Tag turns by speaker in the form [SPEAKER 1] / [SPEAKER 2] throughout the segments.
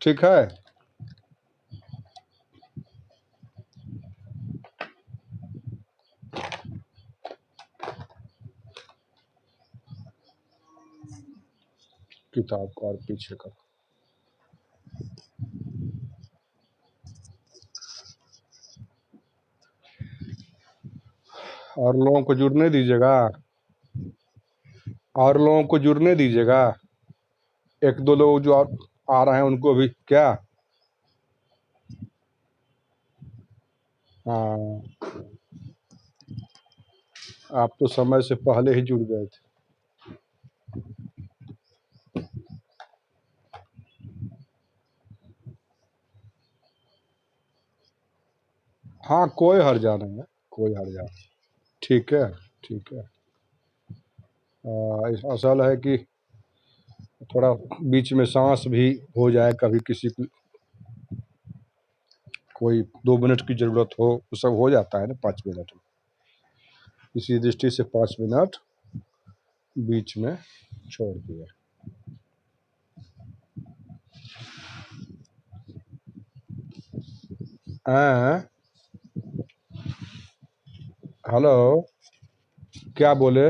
[SPEAKER 1] ठीक है। किताब को और पीछे कर। और लोगों को जुड़ने दीजिएगा, और लोगों को जुड़ने दीजिएगा। एक दो लोग जो आ रहे हैं उनको भी क्या। हाँ, आप तो समय से पहले ही जुड़ गए थे। हाँ, कोई हर्जा नहीं है, कोई हर्जा नहीं। ठीक है, ठीक है। असल है कि थोड़ा बीच में सांस भी हो जाए, कभी किसी को कोई 2 मिनट की जरूरत हो, वो सब हो जाता है ना 5 मिनट में। इसी दृष्टि से 5 मिनट बीच में छोड़ दिए। हेलो, क्या बोले?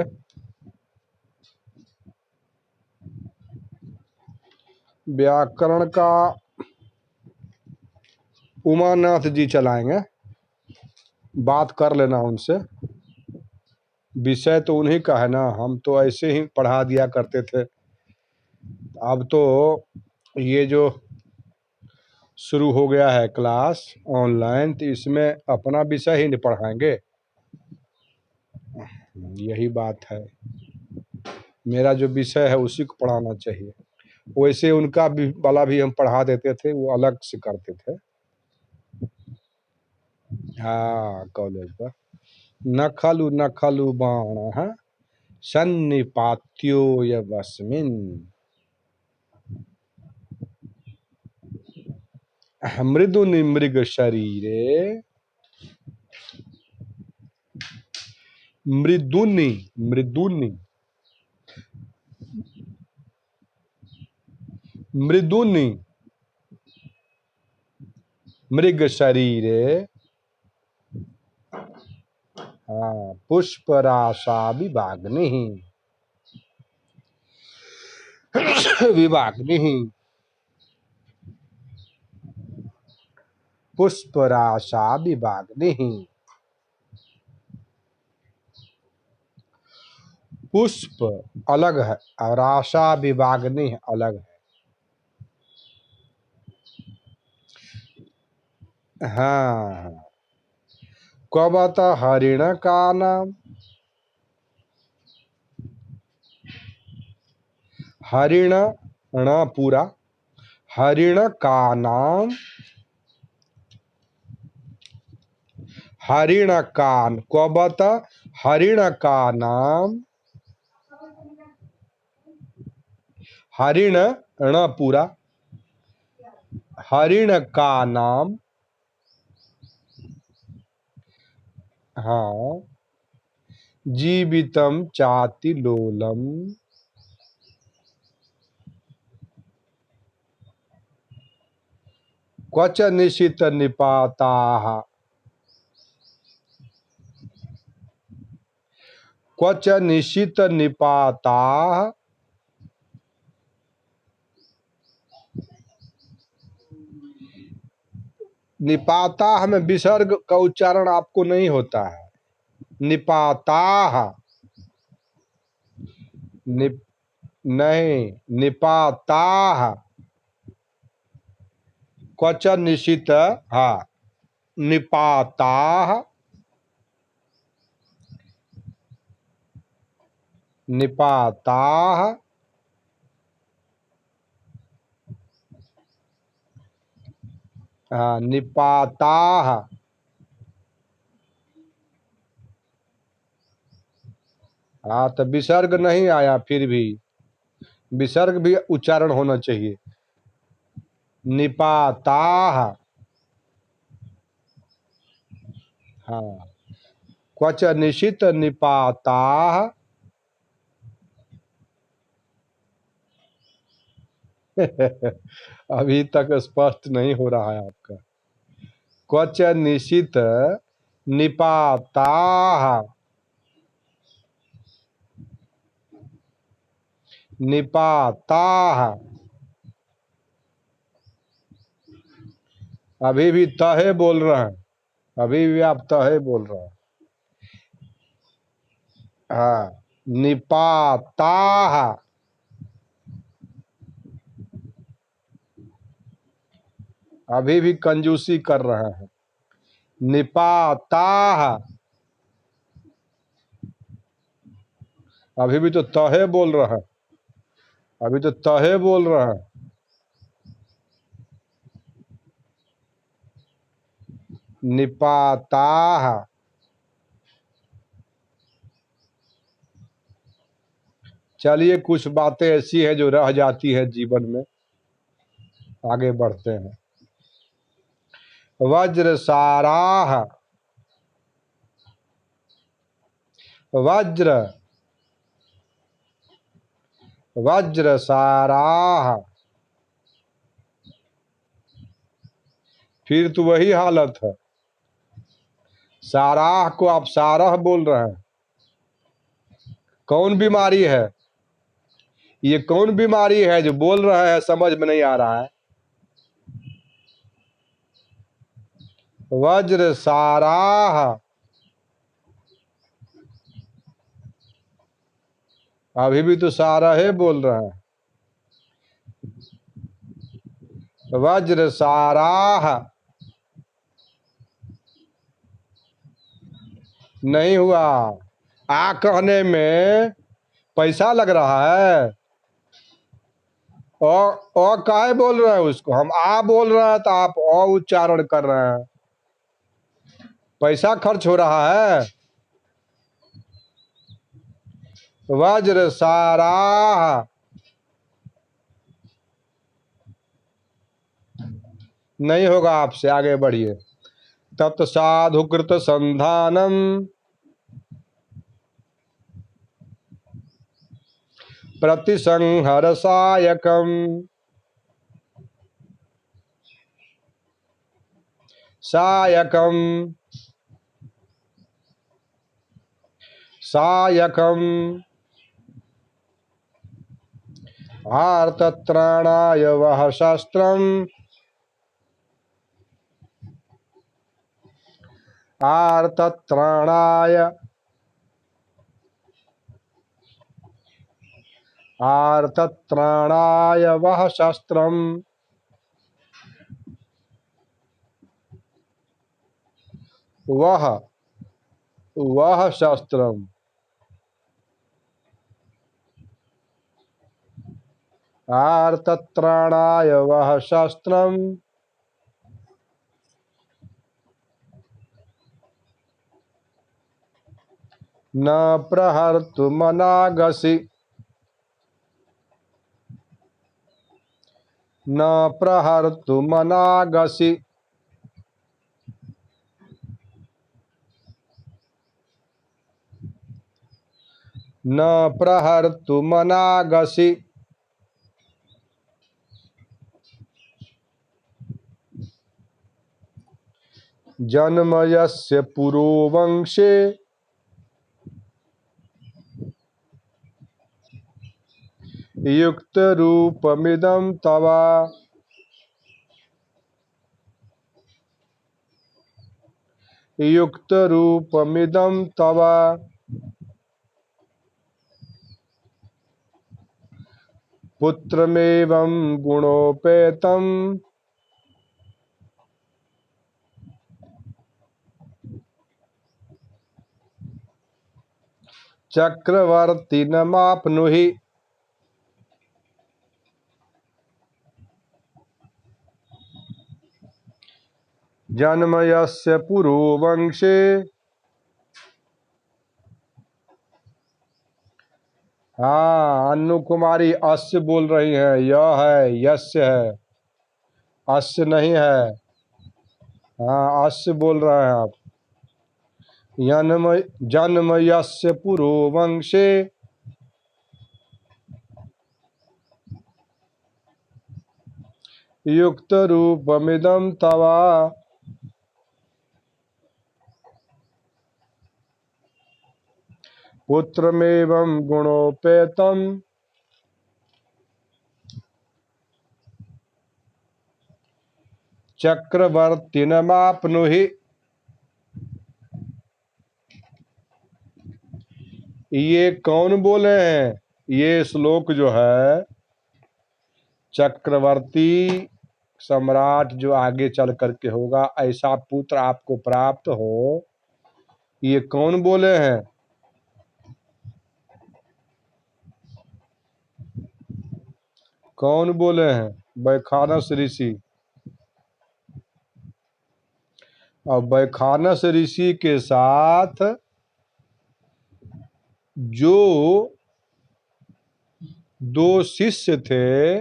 [SPEAKER 1] व्याकरण का उमानाथ जी चलाएंगे, बात कर लेना उनसे। विषय तो उन्हीं का है ना, हम तो ऐसे ही पढ़ा दिया करते थे। अब तो ये जो शुरू हो गया है क्लास ऑनलाइन, तो इसमें अपना विषय ही नहीं पढ़ाएंगे। यही बात है, मेरा जो विषय है उसी को पढ़ाना चाहिए। वैसे उनका भी वाला भी हम पढ़ा देते थे, वो अलग से करते थे। हाँ, कॉलेज पर न खलु बाण सन्निपात्यो यस्मिन् मृदुनि मृग शरीरे मृदुनि मृदुनि मृदुनि मृग शरीरे पुष्पराशा विभाग्नि विभाग्नि पुष्पराशा विभाग्नि। पुष्प अलग है और आशा विभाग्नि अलग है। हाँ, कबत हरिण का नाम, हरिण ण पूरा, हरिण का नाम, हरिण कान, कबत हरिण का नाम, हरिण ण पूरा, हरिण का नाम। हाँ, जीवितम चाति लोलम, क्वच निशित निपाताः, क्वच निशित निपाताः। निपाताः में विसर्ग का उच्चारण आपको नहीं होता है। निपाताः नहीं, निपाताः। क्वच निशित, हाँ, निपाताः, निपाताः। हाँ, निपाताः। हाँ, तो विसर्ग नहीं आया, फिर भी विसर्ग भी उच्चारण होना चाहिए। निपाताः। हाँ, क्वच निशित निपाताः। अभी तक स्पष्ट नहीं हो रहा है आपका। क्वच निशित निपाताः, निपाताः। अभी भी तहे बोल रहे हैं, अभी भी आप तहे बोल रहे हैं। हाँ, निपाताः। अभी भी कंजूसी कर रहे हैं। निपाताः, अभी भी तो तहे बोल रहे हैं, अभी तो तहे बोल रहे हैं। निपाताः। चलिए, कुछ बातें ऐसी है जो रह जाती है जीवन में। आगे बढ़ते हैं। वज्रसाराः, वज्र, वज्रसाराः। फिर तो वही हालत है। साराह को आप सारह बोल रहे हैं। कौन बीमारी है ये? कौन बीमारी है जो बोल रहे हैं, समझ में नहीं आ रहा है। वज्रसाराः, अभी भी तो सारहे बोल रहे हैं। वज्रसाराः, नहीं हुआ। आ कहने में पैसा लग रहा है। और काहे बोल रहे हैं उसको? हम आ बोल रहे हैं तो आप अ उच्चारण कर रहे हैं। पैसा खर्च हो रहा है। वज्रसाराः, नहीं होगा आपसे, आगे बढ़िए। तत्साधुकृत संधानम प्रतिसंहर सायकम, सायकम, सायकम। आर्तत्राणाय वह शस्त्रम, आर्तत्राणाय, आर्तत्राणाय वह शस्त्रम, वह, वह शस्त्रम। आर्तत्राणाय वह शस्त्रम, न प्रहर्तुमनागसि, न प्रहर्तुमनागसि। न प्रहर्तुमनागसि। जन्म यस्य पुरो वंशे, युक्त रूपमिदं तव, युक्त रूपमिदं तव। पुत्रमेवं गुणोपेतं, चक्रवर्ती न माप्नुहि। जन्म यस्य पुरो वंशे, हाँ, अन्नू कुमारी अस्य बोल रही है, यह है, यस्य है, अस्य नहीं है। हाँ, अस्य बोल रहे हैं आप। जन्म, जन्म यस्य पुरो वंशे, युक्त रूपमिदं तवा पुत्रमेवं गुणोपेतम चक्रवर्तिनमाप्नुहि। ये कौन बोले हैं? ये श्लोक जो है चक्रवर्ती सम्राट जो आगे चल करके होगा, ऐसा पुत्र आपको प्राप्त हो, ये कौन बोले हैं? कौन बोले हैं? वैखानस ऋषि। और वैखानस ऋषि के साथ जो दो शिष्य थे,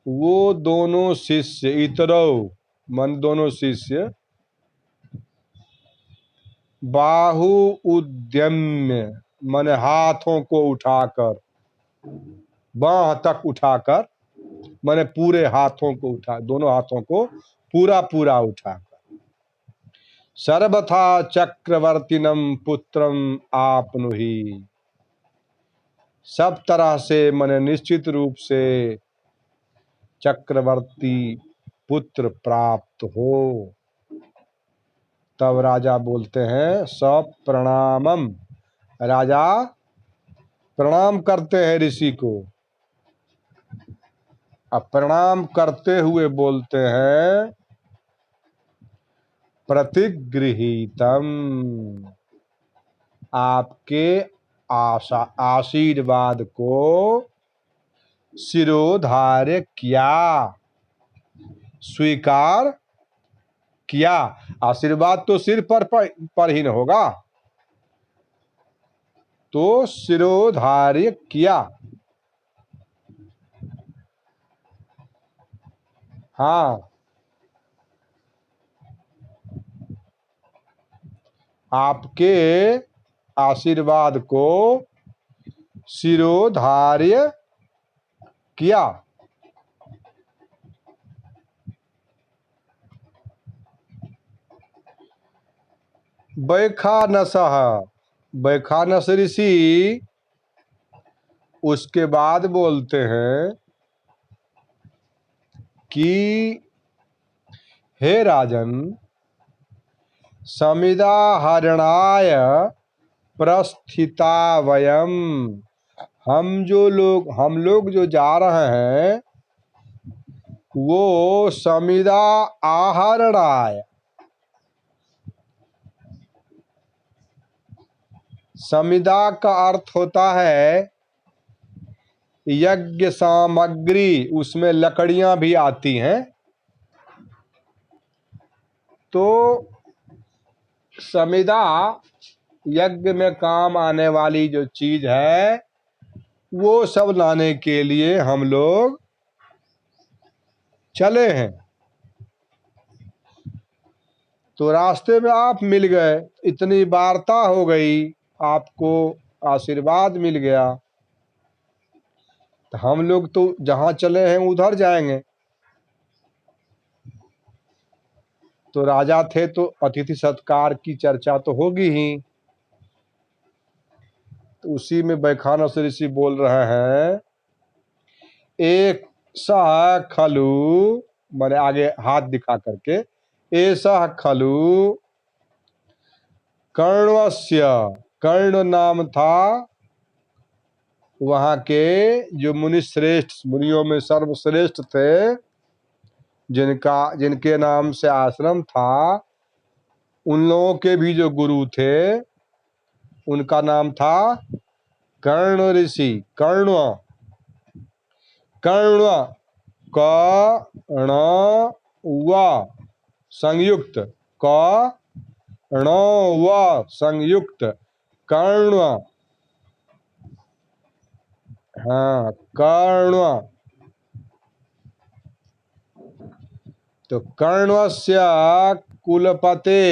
[SPEAKER 1] वो दोनों शिष्य इतरौ मन दोनों शिष्य बाहु उद्यम्य मन हाथों को उठाकर, बाह तक उठाकर, मैंने पूरे हाथों को उठा, दोनों हाथों को पूरा पूरा उठाकर सर्वथा चक्रवर्तिनम पुत्रम आपनुहि। सब तरह से मैंने निश्चित रूप से चक्रवर्ती पुत्र प्राप्त हो। तब राजा बोलते हैं सब प्रणामम, राजा प्रणाम करते हैं ऋषि को। अब प्रणाम करते हुए बोलते हैं प्रतिगृहीतम, आपके आशीर्वाद को शिरोधार्य किया, स्वीकार किया। आशीर्वाद तो सिर पर ही न होगा, तो शिरोधार्य किया। हाँ, आपके आशीर्वाद को शिरोधार्य किया। वैखानसः, वैखानस ऋषि उसके बाद बोलते हैं कि हे राजन, समिदाहरणाय प्रस्थिता वयम, हम लोग जो जा रहे हैं वो समिदा आहरणाय, समिदा का अर्थ होता है यज्ञ सामग्री, उसमें लकड़ियां भी आती हैं। तो समिदा यज्ञ में काम आने वाली जो चीज है वो सब लाने के लिए हम लोग चले हैं। तो रास्ते में आप मिल गए, इतनी वार्ता हो गई, आपको आशीर्वाद मिल गया, तो हम लोग तो जहां चले हैं उधर जाएंगे। तो राजा थे तो अतिथि सत्कार की चर्चा तो होगी ही। तो उसी में वैखानस ऋषि बोल रहे हैं एक सह खलु, मैंने आगे हाथ दिखा करके, ऐसा खलु कर्णवस्य, कर्ण नाम था वहां के जो मुनि श्रेष्ठ, मुनियों में सर्वश्रेष्ठ थे, जिनके नाम से आश्रम था, उन लोगों के भी जो गुरु थे उनका नाम था कर्ण ऋषि। कर्ण, कर्ण कर्ण व संयुक्त, कर्ण व संयुक्त कर्ण। हाँ, कर्ण। तो कर्णस्य कुलपते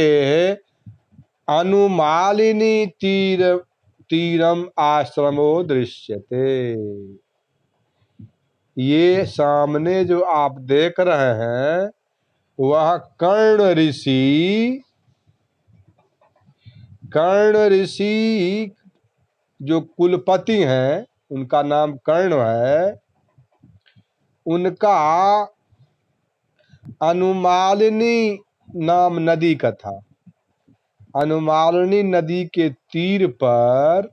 [SPEAKER 1] अनुमालिनी तीरम आश्रमो दृश्यते। ये सामने जो आप देख रहे हैं वह कर्ण ऋषि जो कुलपति हैं, उनका नाम कर्ण है, उनका अनुमालिनी नाम नदी का था। अनुमालिनी नदी के तीर पर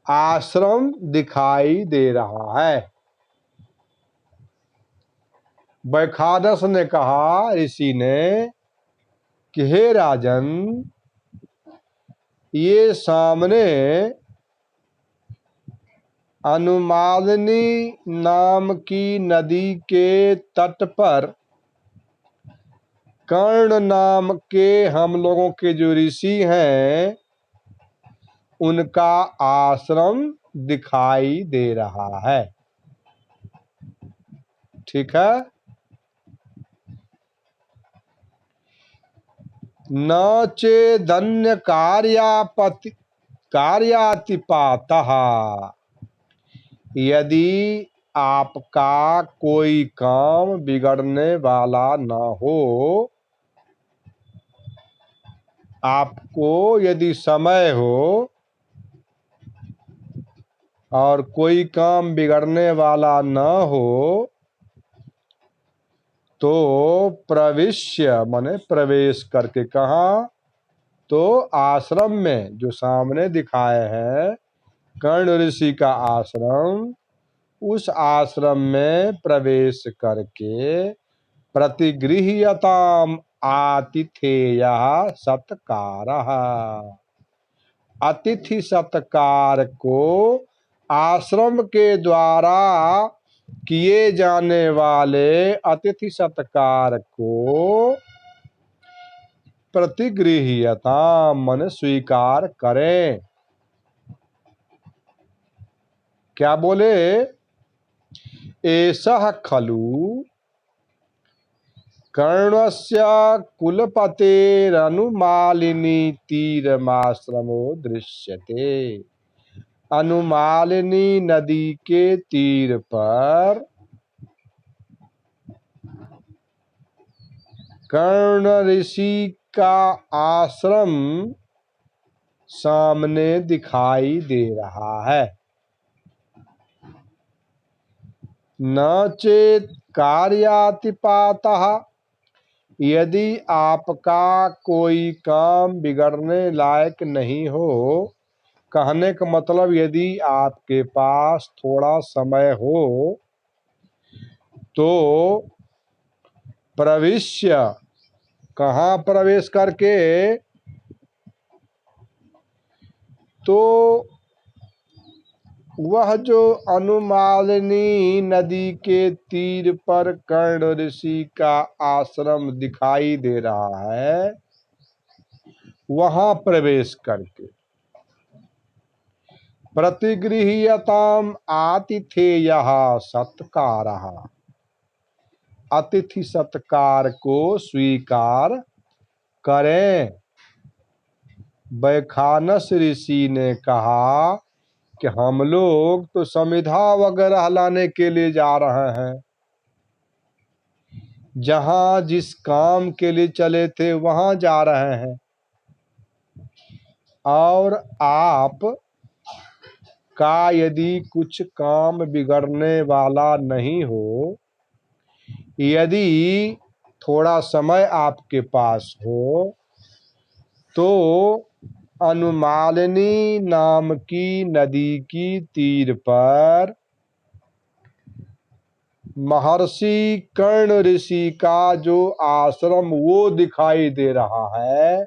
[SPEAKER 1] आश्रम दिखाई दे रहा है। बैखानस ने कहा ऋषि ने कि हे राजन, ये सामने अनुमालिनी नाम की नदी के तट पर कर्ण नाम के हम लोगों के जो ऋषि हैं उनका आश्रम दिखाई दे रहा है। ठीक है। न चेदन्य कार्यातिपातः, यदि आपका कोई काम बिगड़ने वाला न हो, आपको यदि समय हो और कोई काम बिगड़ने वाला न हो तो प्रविश्य माने प्रवेश करके, कहाँ? तो आश्रम में जो सामने दिखाए हैं कर्ण ऋषि का आश्रम, उस आश्रम में प्रवेश करके प्रतिगृह्यताम आतिथेयः सत्कारः, अतिथि सत्कार को आश्रम के द्वारा किए जाने वाले अतिथि सत्कार को प्रतिगृह्यताम मन स्वीकार करें। क्या बोले? एषः खलु कर्णस्य कुलपतेरनुमालिनी तीरमाश्रमो दृश्यते। अनुमालिनी नदी के तीर पर कर्ण ऋषि का आश्रम सामने दिखाई दे रहा है। न चेत कार्यातिपातः, यदि आपका कोई काम बिगड़ने लायक नहीं हो, कहने का मतलब यदि आपके पास थोड़ा समय हो तो प्रविश्य, कहाँ प्रवेश करके? तो वह जो अनुमालिनी नदी के तीर पर कर्ण ऋषि का आश्रम दिखाई दे रहा है, वहां प्रवेश करके प्रतिगृह्यताम आतिथेयः सत्कारः, अतिथि सत्कार को स्वीकार करें। बैखानस ऋषि ने कहा कि हम लोग तो समिधा वगैरह लाने के लिए जा रहे हैं, जहां जिस काम के लिए चले थे वहां जा रहे हैं, और आप का यदि कुछ काम बिगड़ने वाला नहीं हो, यदि थोड़ा समय आपके पास हो तो अनुमालिनी नाम की नदी की तीर पर महर्षि कर्ण ऋषि का जो आश्रम वो दिखाई दे रहा है,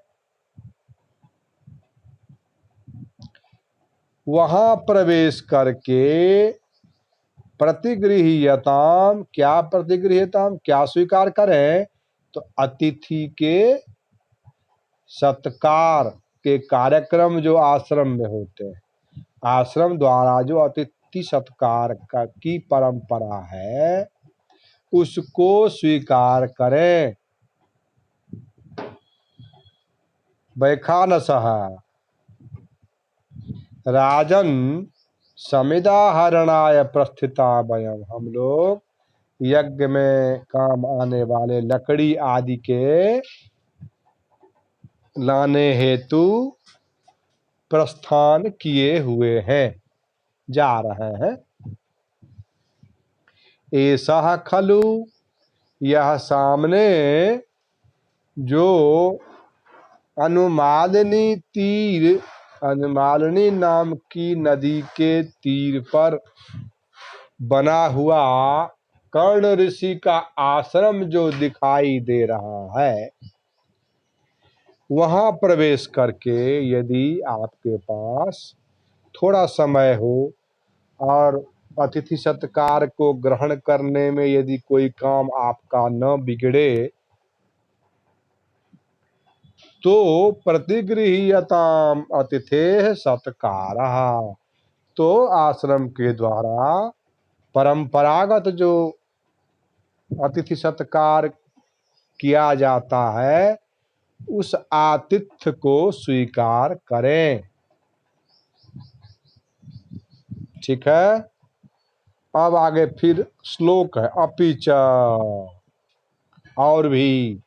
[SPEAKER 1] वहां प्रवेश करके प्रतिगृह्यताम, क्या प्रतिगृह्यताम, क्या स्वीकार करें? तो अतिथि के सत्कार के कार्यक्रम जो आश्रम में होते हैं, आश्रम द्वारा जो अतिथि सत्कार की परंपरा है उसको स्वीकार करें। बैखानसः, राजन, समिदाहरणाय प्रस्थिता वयम, हम लोग यज्ञ में काम आने वाले लकड़ी आदि के लाने हेतु प्रस्थान किए हुए हैं, जा रहे हैं। ऐसा खलु, यह सामने जो अनुमालिनी नाम की नदी के तीर पर बना हुआ कर्ण ऋषि का आश्रम जो दिखाई दे रहा है, वहां प्रवेश करके यदि आपके पास थोड़ा समय हो और अतिथि सत्कार को ग्रहण करने में यदि कोई काम आपका न बिगड़े, तो प्रतिगृह्यताम अतिथेः सत्कारः, तो आश्रम के द्वारा परंपरागत जो अतिथि सत्कार किया जाता है, उस आतिथ्य को स्वीकार करें। ठीक है। अब आगे फिर श्लोक है, अपिच, और भी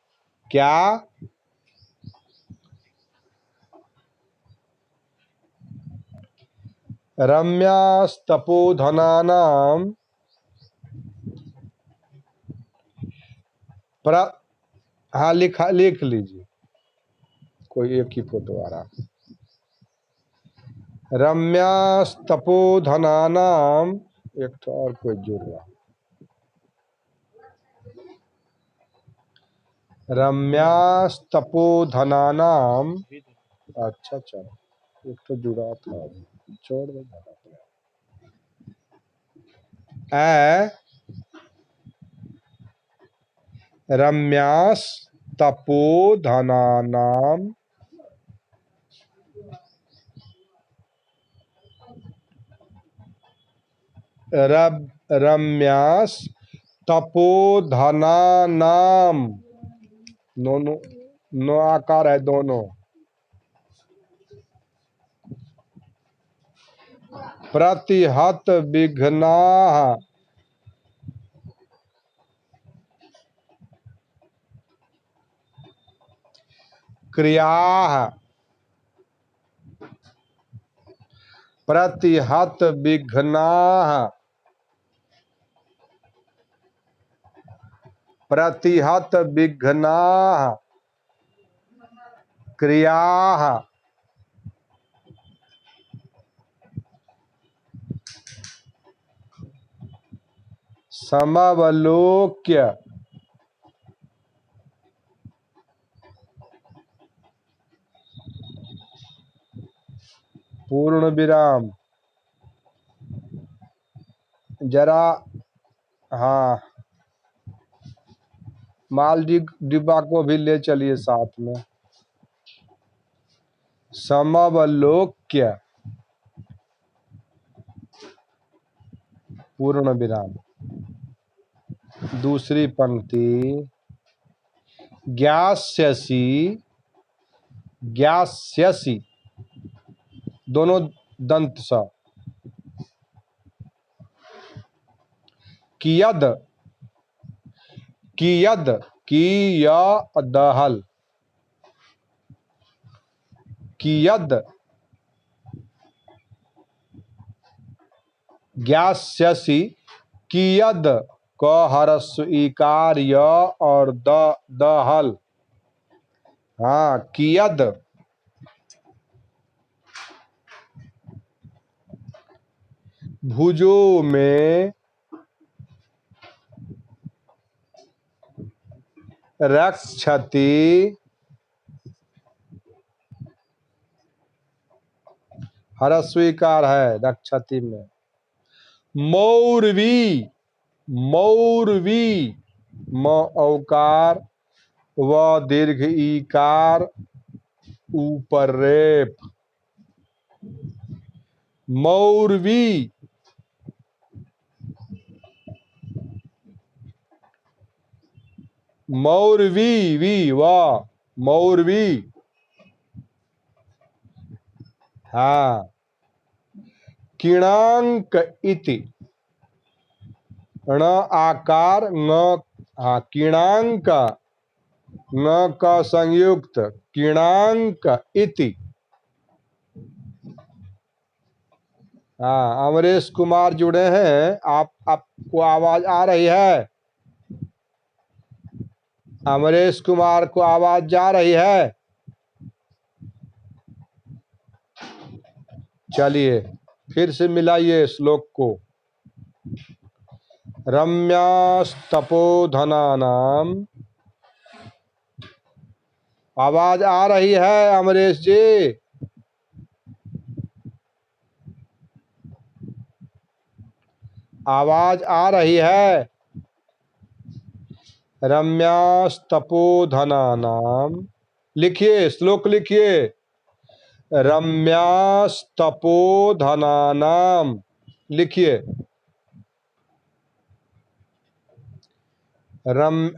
[SPEAKER 1] क्या, रम्यास्तपोधनानां हाँ लिख लीजिए, कोई एक ही फोटो आ रहा। रम्यास्तपोधनानां, एक तो और कोई जुड़ रहा, रम्यास्तपोधनानां, अच्छा चलो, एक तो जुड़ा था, छोड़ दो। रम्यास्तपोधनानां रम्यास्तपोधनानां, नो आकार है दोनों, प्रतिहत विघ्नाः क्रियाः, प्रतिहत विघ्नाः, प्रतिहत विघ्नाः क्रियाः, समवलोक्य पूर्ण विराम, जरा हाँ माल डिब्बा को भी ले चलिए साथ में। समवलोक्य पूर्ण विराम, दूसरी पंक्ति, ज्ञास्यसि, ज्ञास्यसि दोनों दंत स, कियद, कियद कियदहल, कियद, ज्ञास्यसि कियद, क हरस्व इकार य और दहल, हाँ कियद, भुजो में रक्षति, हरस्वीकार है रक्षति में, मौरवी, मौरवी, म औकार व दीर्घ ईकार ऊपर रेप, मौरवी, मौरवी, वी व मौरवी, हाँ किणांक इति, ण आकार न, हाँ किणांक न का संयुक्त किणांक इति। हाँ अमरेश कुमार जुड़े हैं, आपको आवाज आ रही है? अमरेश कुमार को आवाज जा रही है? चलिए फिर से मिलाइए श्लोक को। रम्यास्तपोधनानाम, आवाज आ रही है अमरेश जी? आवाज आ रही है? रम्यास्तपोधनानाम, लिखिए श्लोक लिखिए। रम्यास्तपोधनानाम लिखिए।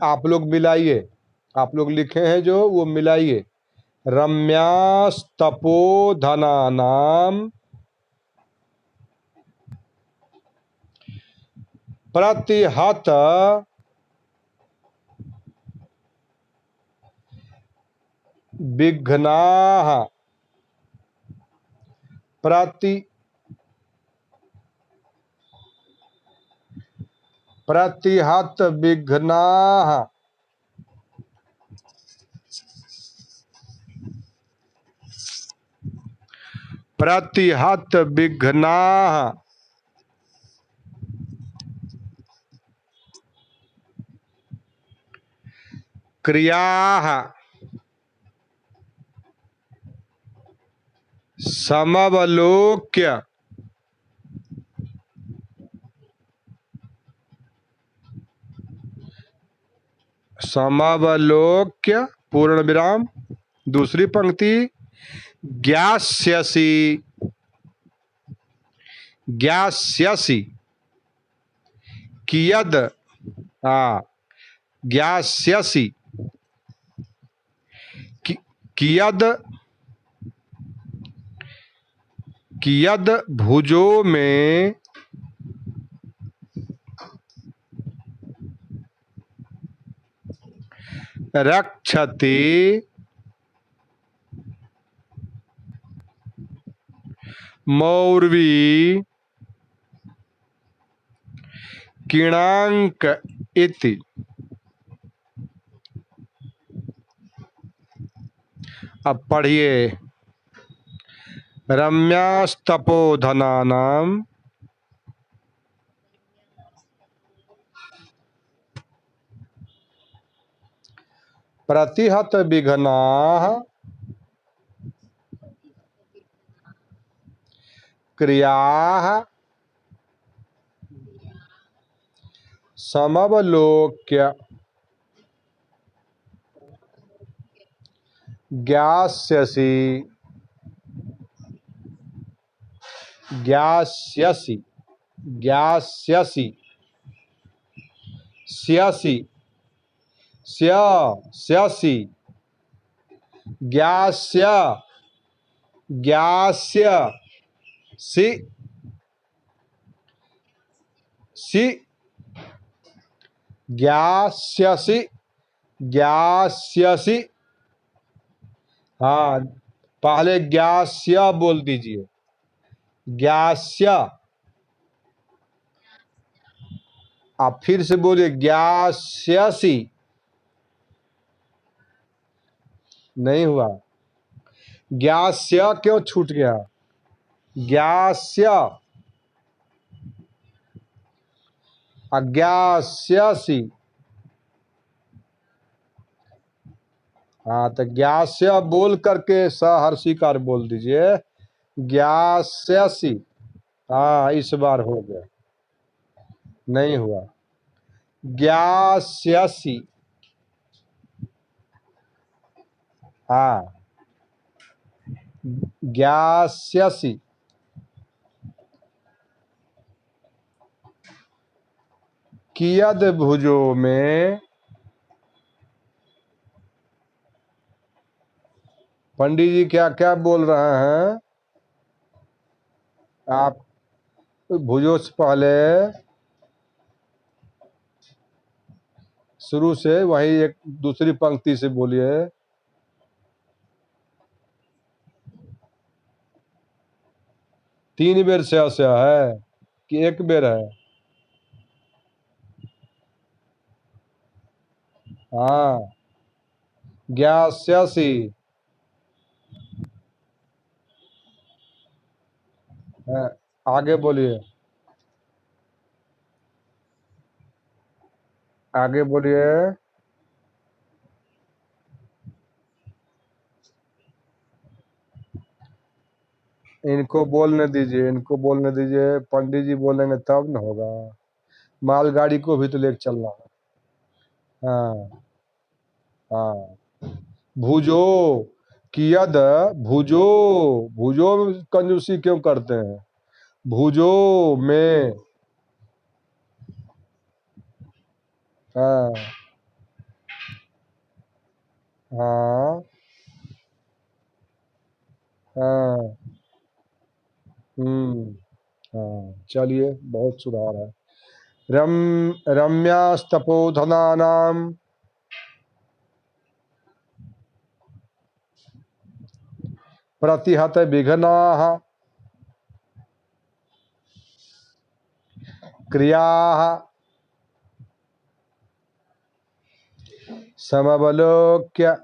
[SPEAKER 1] आप लोग मिलाइए, आप लोग लिखे हैं जो वो मिलाइए। रम्यास्तपोधनानाम प्रतिहत विघ्नाः, प्रतिहत विघ्नाः, प्रतिहत विघ्नाः क्रियाः समवलोक्य समवलोक्य पूर्ण विराम दूसरी पंक्ति ज्ञास्यसि, ज्ञास्यसि कियद, ज्ञास्यसि कियद, कियद भुजो में रक्षति मौर्वी किणांक इति। अब पढ़िए। रम्यास्तपोधनानाम प्रतिहत विघ्नाः क्रियाः समवलोक्य ज्ञास्यसि, ज्ञास्यसि, ज्ञास्यसि, स्यसि, स्यसि, ज्ञास्य, ज्ञास्य, सि, सि, ज्ञास्यसि, ज्ञास्यसि। हाँ पहले ज्ञास्य बोल दीजिए, ज्ञास्य। आप फिर से बोलिए ज्ञास्यसि। नहीं हुआ, ज्ञास्य क्यों छूट गया? ज्ञास्य, अज्ञास्यसि। हाँ तो ज्ञास्य बोल करके सहर्षिकार बोल दीजिए, ज्ञास्यसि। हाँ इस बार हो गया, नहीं हुआ। ज्ञास्यसि, हाँ ज्ञास्यसि। कियद भुजो में, पंडित जी क्या क्या बोल रहे हैं आप? भुजो से पहले शुरू से वही एक दूसरी पंक्ति से बोलिए। तीन बेर से है कि एक बेर है? हाँ, ग्यास्यसि। आगे बोलिए, आगे बोलिए। इनको बोलने दीजिए, इनको बोलने दीजिए। पंडित जी बोलेंगे तब न होगा। मालगाड़ी को भी तो लेके चलना है। हाँ हाँ। भुजो कियद, भुजो, भुजो में कंजूसी क्यों करते हैं? भुजो में। हाँ हाँ हाँ। हाँ, चलिए, बहुत सुधार है। रम्यास्तपोधनानां प्रतिहत विघ्नाः क्रियाः समवलोक्य,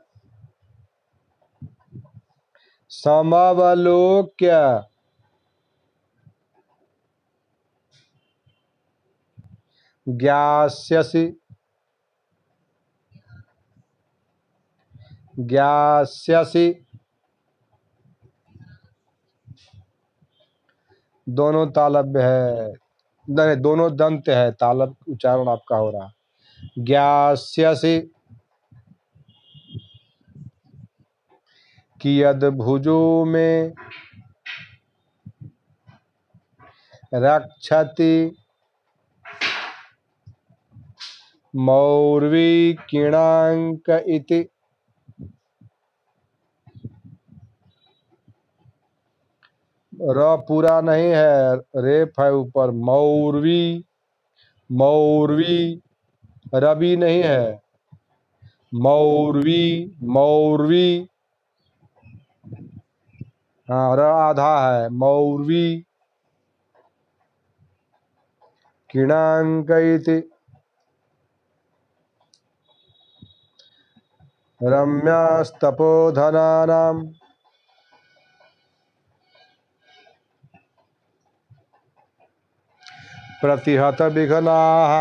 [SPEAKER 1] समवलोक्य ज्ञास्यसि, ज्ञास्यसि। दोनों तालव्य है, नहीं, दोनों दंत है, तालब उच्चारण आपका हो रहा। ज्ञास्यसि कियद भुजो में रक्षति मौर्वी किणांक इति। र पूरा नहीं है, रेफ है ऊपर। मौर्वी, मौर्वी, रवि नहीं है। मौर्वी, मौर्वी। हाँ, र आधा है। मौर्वी किणांक इति। रम्यास्तपोधनानां प्रतिहत विघ्नाः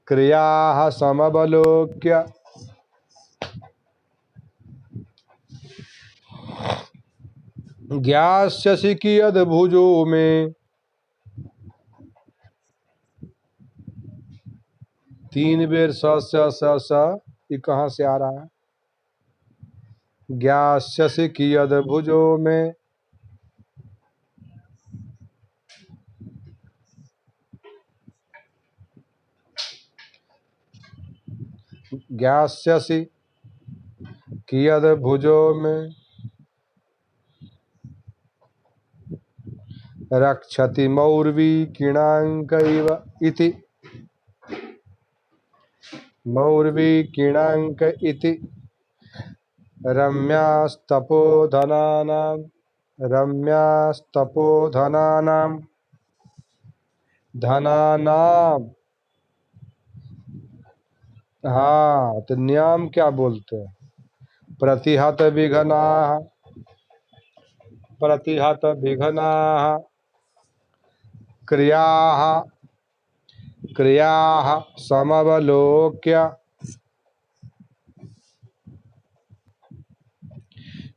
[SPEAKER 1] क्रियाः समवलोक्य ज्ञास्यसि कियद भुजो में। तीन बेर स। ये कहाँ से आ रहा है? ज्ञास्यसि कियद भुजो में। ज्ञास्यसि कियद भुजो में रक्षति मौर्वी किणांक इव इति। मौर्वी किणांक इति। रम्यास्तपोधनानां, रम्यास्तपोधनानां धनानां। हाँ, तो नियम क्या बोलते हैं? प्रतिहत विघ्नाः, प्रतिहत विघ्नाः क्रियाः, क्रियाः समवलोक्य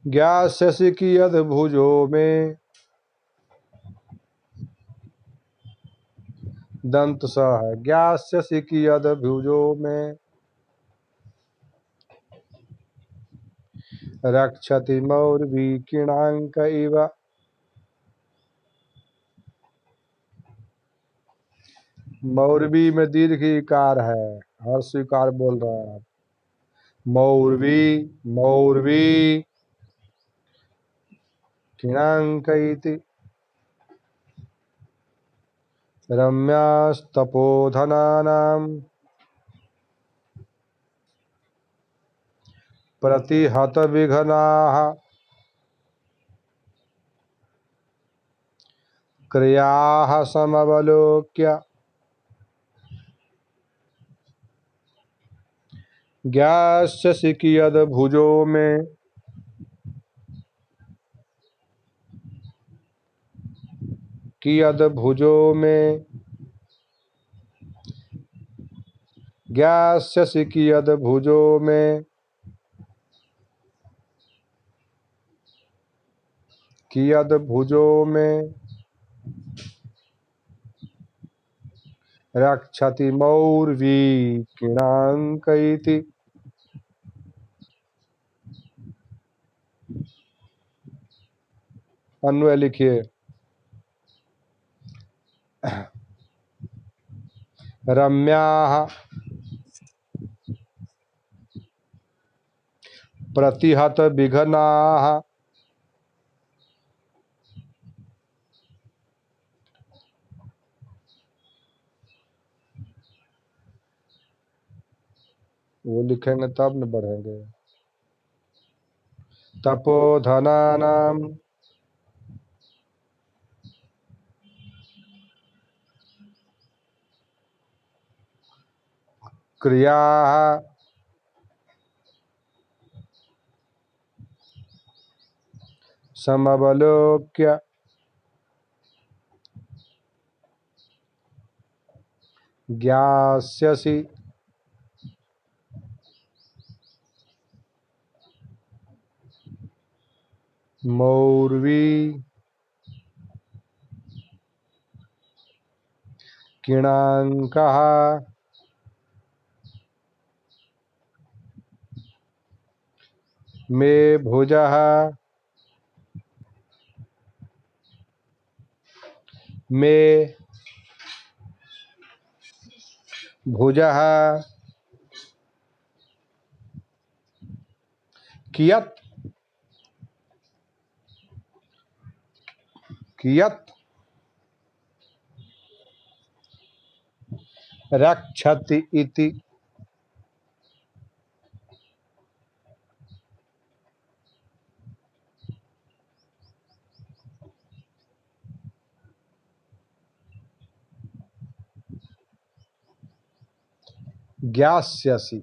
[SPEAKER 1] ज्ञास्यसि कियद भुजो में। दंत स है। ज्ञास्यसि कियद भुजो में रक्षति मौर्वी किणांक इव। मौर्वी में दीर्घ इकार है, हर स्वीकार बोल रहे हैं आप। मौर्वी, मौर्वी। किणाङ्कैति रम्यास्तपोधनानां प्रतिहतविघ्नाः क्रियाः समवलोक्य ज्ञास्यसि कियद्भुजो मे ज्ञास्यसि कियद्भुजो मे रक्षति मौर्वी किणाङ्कैति अन्वय लिखिए। रम्याः प्रतिहत विघ्नाः वो लिखेंगे तब न बढ़ेंगे। तपोधनानां क्रियाः समवलोक्य ज्ञास्यसि मौर्वी किणाङ्कः मे भुजः कियत् रक्षति इति ज्ञास्यसि।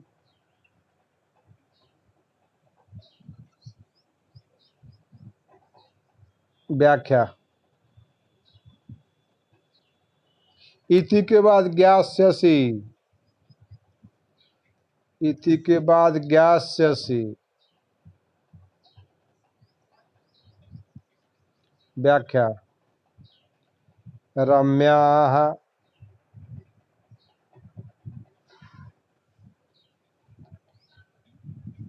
[SPEAKER 1] व्याख्या। इति के बाद ज्ञास्यसि, इति के बाद ज्ञास्यसि। व्याख्या। रम्याः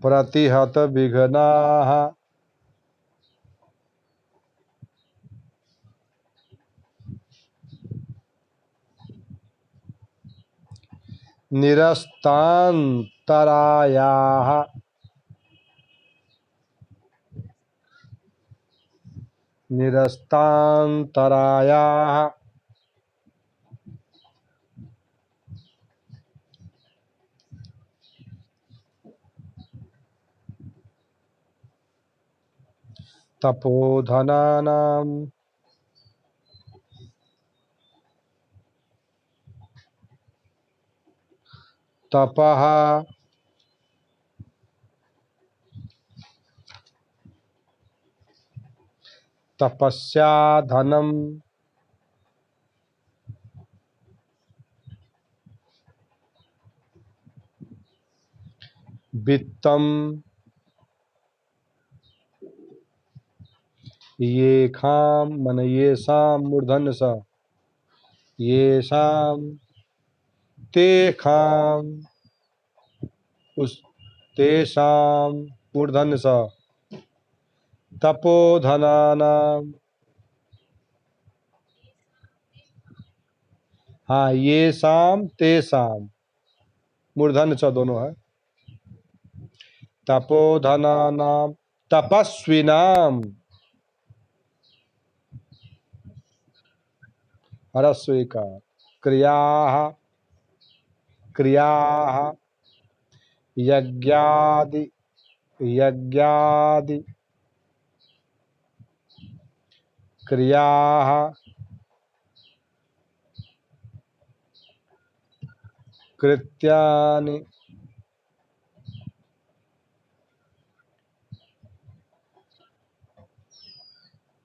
[SPEAKER 1] प्रतिहत विघ्नाः निरस्तान्तरायाः तपोधनानां तपः तपस्या धनम वित्तम ये खाम मन ये शाम मूर्धन्य सा ये शाम ते खाम उस ते शाम मूर्धन्य सा तपोधनानाम। हाँ, ये शाम ते शाम मूर्धन्य सा दोनों है। तपोधनानाम तपस्विनाम ह्रस्व इकार। क्रियाः क्रियाः यज्ञादि यज्ञादि क्रियाः कृत्यानि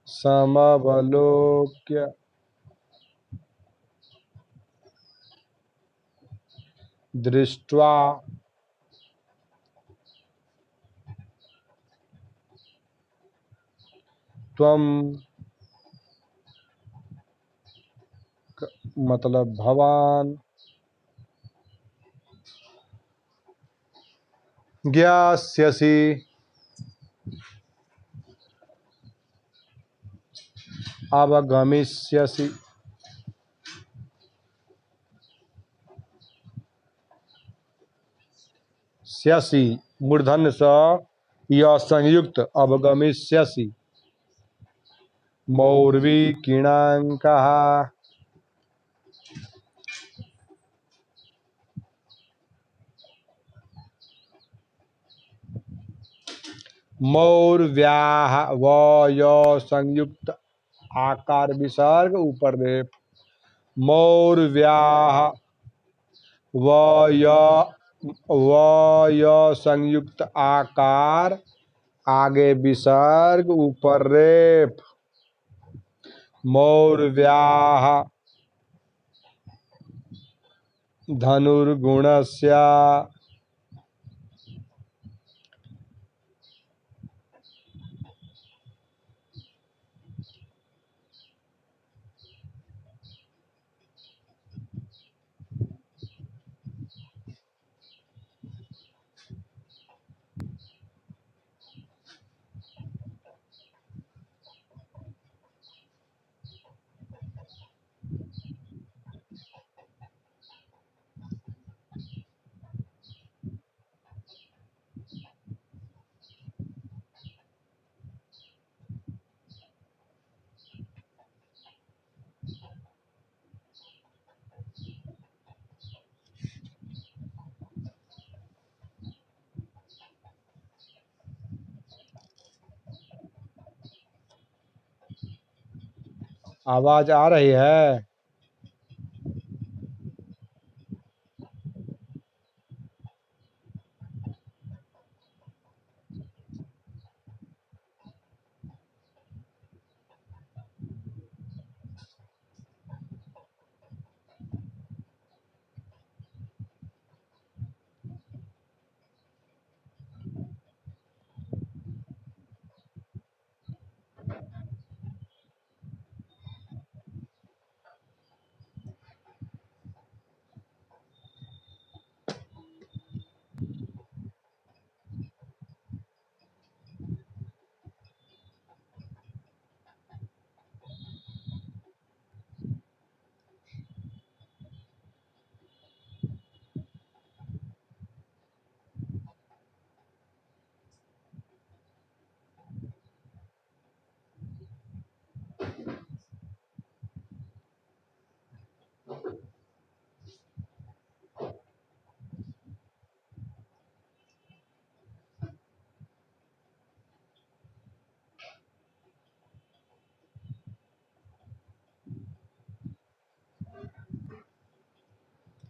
[SPEAKER 1] समवलोक्य दृष्ट्वा त्वं मतलब भवान ज्ञास्यसि अवगमिष्यसि। स्यसि मूर्धन्य स य संयुक्त अवगमिष्यसि। मौर्वी किणांकः मौर्व्याः व य संयुक्त आकार विसर्ग ऊपर रेफ। मौर्व्याः व य संयुक्त आकार आगे विसर्ग ऊपर रेफ। मौर्व्याः धनुर्गुणस्य आवाज आ रही है।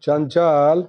[SPEAKER 1] चंचल